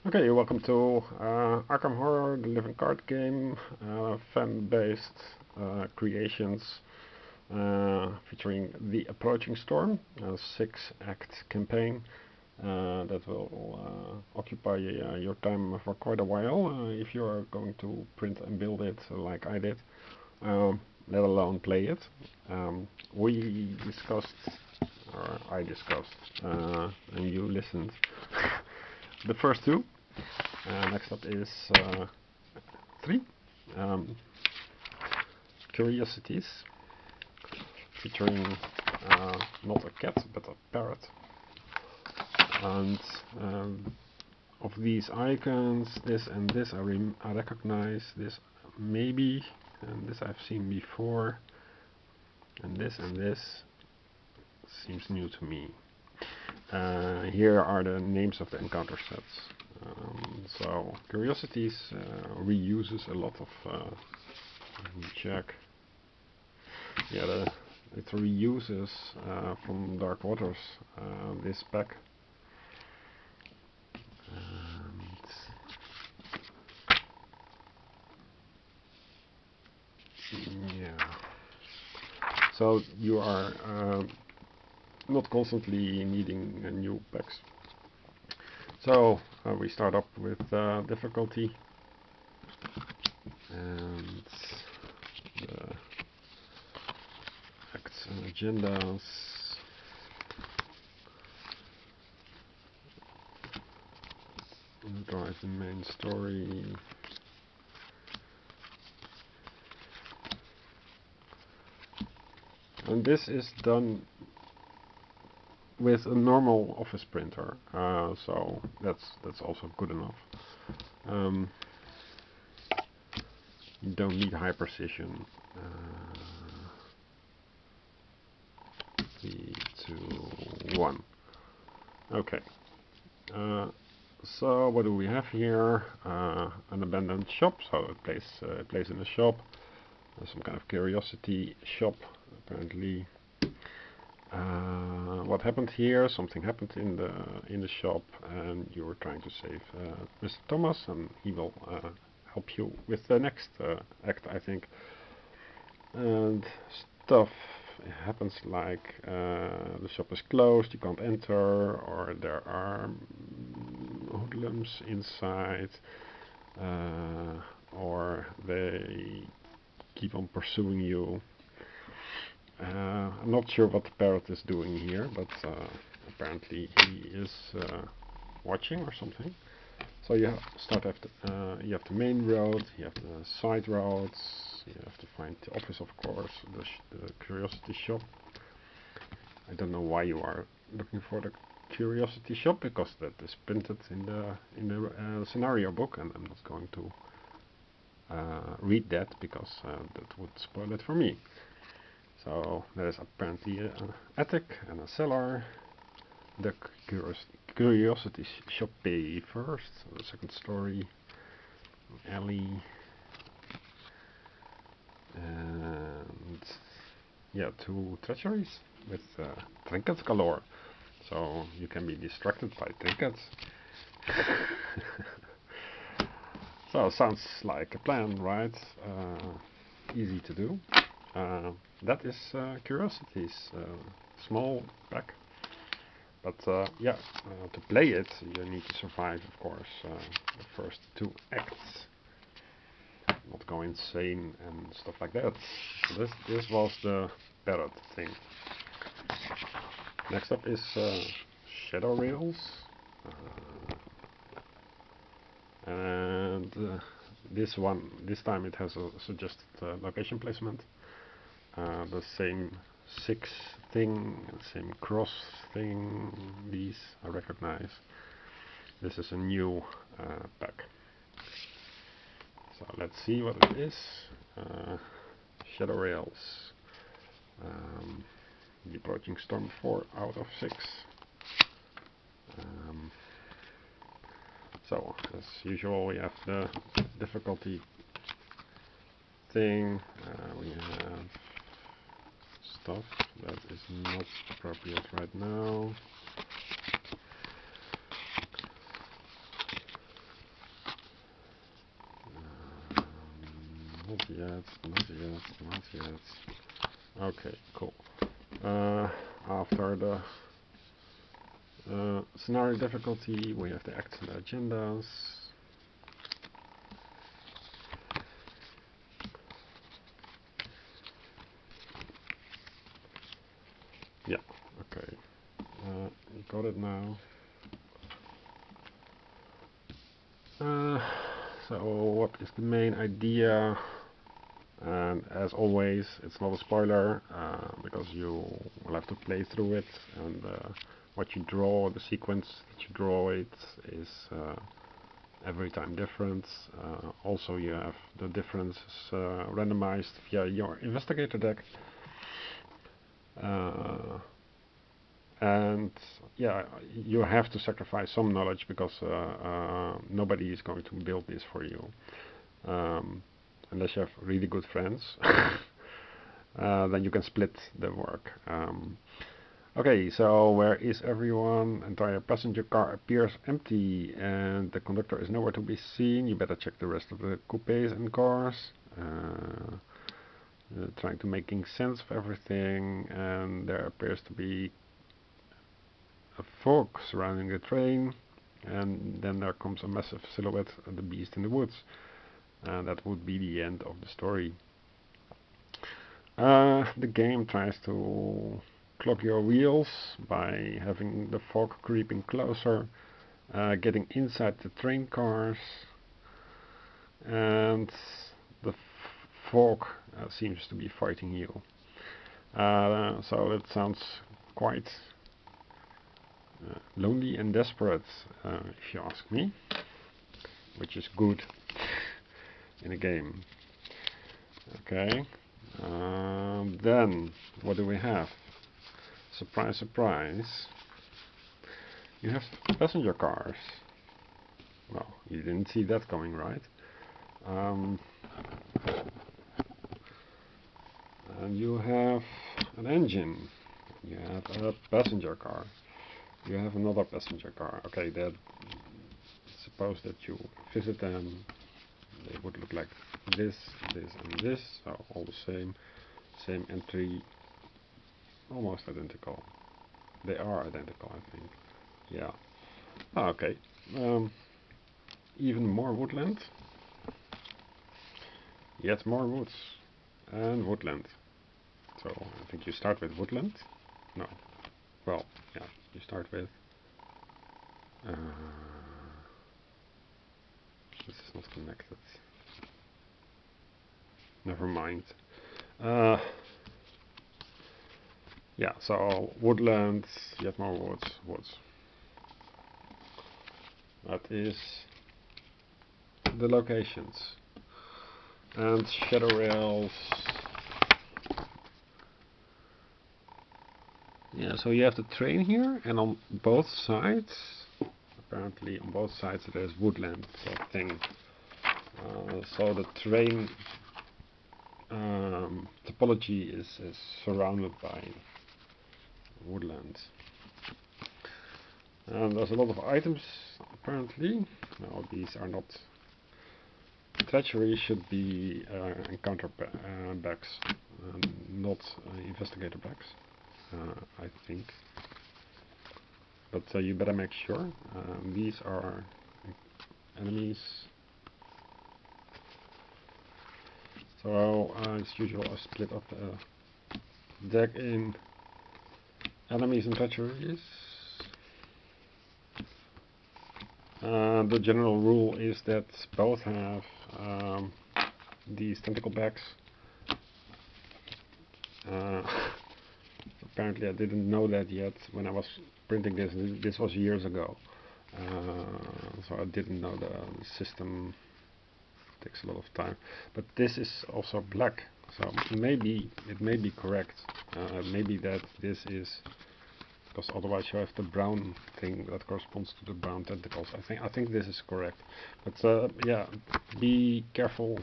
Okay, welcome to Arkham Horror, the living card game, fan-based creations featuring The Approaching Storm, a 6-act campaign that will occupy your time for quite a while if you are going to print and build it like I did, let alone play it. We discussed, or I discussed, and you listened, the first two. Next up is 3 curiosities featuring not a cat but a parrot. And of these icons, this and this I recognize, this maybe, and this I've seen before, and this seems new to me. Here are the names of the encounter sets. So curiosities reuses a lot of let me check. Yeah, it reuses from Dark Waters this pack. Yeah. So you are not constantly needing new packs. So we start up with difficulty, and the acts and agendas. Drive the main story. And this is done with a normal office printer, so that's also good enough. You don't need high precision. 3, 2, 1. Okay. So what do we have here? An abandoned shop. So it plays in a shop. Some kind of curiosity shop, apparently. What happened here? Something happened in the shop, and you were trying to save Mr. Thomas, and he will help you with the next act, I think. And stuff happens like the shop is closed, you can't enter, or there are hoodlums inside, or they keep on pursuing you. I'm not sure what the parrot is doing here, but apparently he is watching or something. So you have the main road, you have the side roads, you have to find the office, of course, the curiosity shop. I don't know why you are looking for the curiosity shop, because that is printed in the scenario book, and I'm not going to read that, because that would spoil it for me. So there is apparently an attic and a cellar. The curiosity shop bay first, the second story, alley, and yeah, 2 treasuries with trinkets galore. So you can be distracted by trinkets. So sounds like a plan, right? Easy to do. That is curiosities, small pack. But yeah, to play it, you need to survive, of course, the first 2 acts. Not go insane and stuff like that. So this was the parrot thing. Next up is shadow rails, and this time it has a suggested location placement. The same 6 thing, same cross thing, these I recognize. This is a new pack. So let's see what it is. Shadow rails. The approaching storm 4 out of 6. So as usual, we have the difficulty thing. We have stuff that is not appropriate right now. Not yet, not yet, not yet. Okay, cool. After the scenario difficulty, we have the acts and the agendas. Yeah, okay. You got it now. So what is the main idea? And as always, it's not a spoiler because you will have to play through it, and what you draw, the sequence that you draw it is every time different. Also you have the differences randomized via your investigator deck. And yeah, you have to sacrifice some knowledge because nobody is going to build this for you. Unless you have really good friends, then you can split the work. Okay, so where is everyone? Entire passenger car appears empty and the conductor is nowhere to be seen. You better check the rest of the coupes and cars. Trying to making sense of everything, and there appears to be a fog surrounding the train, and then there comes a massive silhouette of the beast in the woods. And that would be the end of the story. The game tries to clog your wheels by having the fog creeping closer, getting inside the train cars, and the fog seems to be fighting you. So it sounds quite lonely and desperate, if you ask me, which is good in a game. Okay, then what do we have? Surprise, surprise. You have passenger cars. Well, you didn't see that coming, right? And you have an engine. You have a passenger car. You have another passenger car. Okay, that suppose that you visit them. They would look like this, this, and this. So all the same entry, almost identical. They are identical, I think. Yeah. Okay. Even more woodland. Yet more woods and woodland. So I think you start with woodland. No. Well, yeah. You start with. This is not connected. Never mind. Yeah. So woodland. Yet more woods. Woods. That is the locations. And shadow rails. Yeah, so you have the train here, and on both sides, apparently on both sides there's woodland sort of thing. So the train topology is surrounded by woodland. And there's a lot of items apparently. Now these are not treachery, should be encounter bags, not investigator bags, I think. But you better make sure. These are enemies. So as usual, I split up the deck in enemies and treacheries. The general rule is that both have these tentacle backs. Apparently I didn't know that yet when I was printing this. This was years ago. So I didn't know the system. Takes a lot of time. But this is also black. So maybe it may be correct. Maybe that this is, because otherwise you have the brown thing that corresponds to the brown tentacles. I think this is correct. But yeah, be careful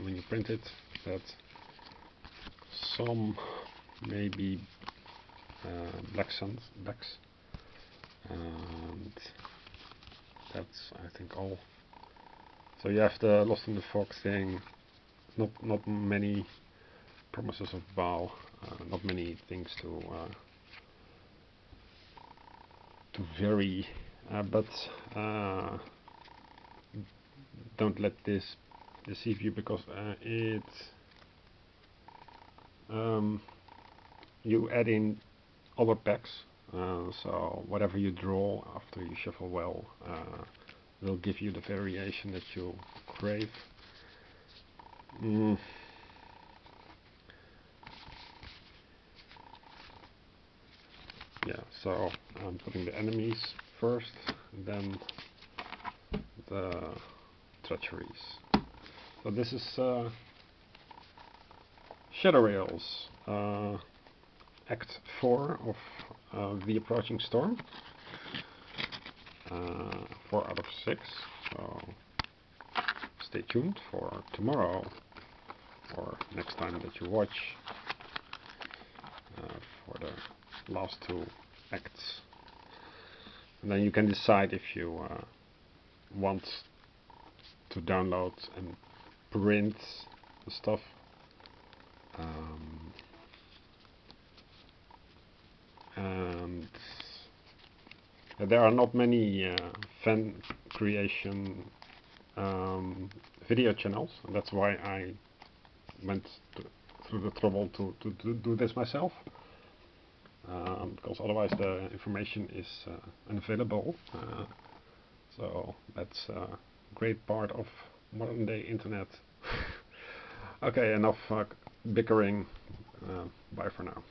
when you print it that some may be blacks, and that's I think all. So you have the Lost in the Fog thing, not many promises of bow, not many things to vary, but don't let this deceive you, because you add in other packs, so whatever you draw after you shuffle well will give you the variation that you crave. Yeah, so I'm putting the enemies first, and then the treacheries. So this is Shadow Rails, Act 4 of The Approaching Storm. 4 out of 6, so stay tuned for tomorrow or next time that you watch for the last 2 acts. And then you can decide if you want to download and print the stuff. And there are not many fan creation video channels, and that's why I went through the trouble to do this myself, because otherwise the information is unavailable. So that's a great part of modern day internet. Okay, enough bickering. Bye for now.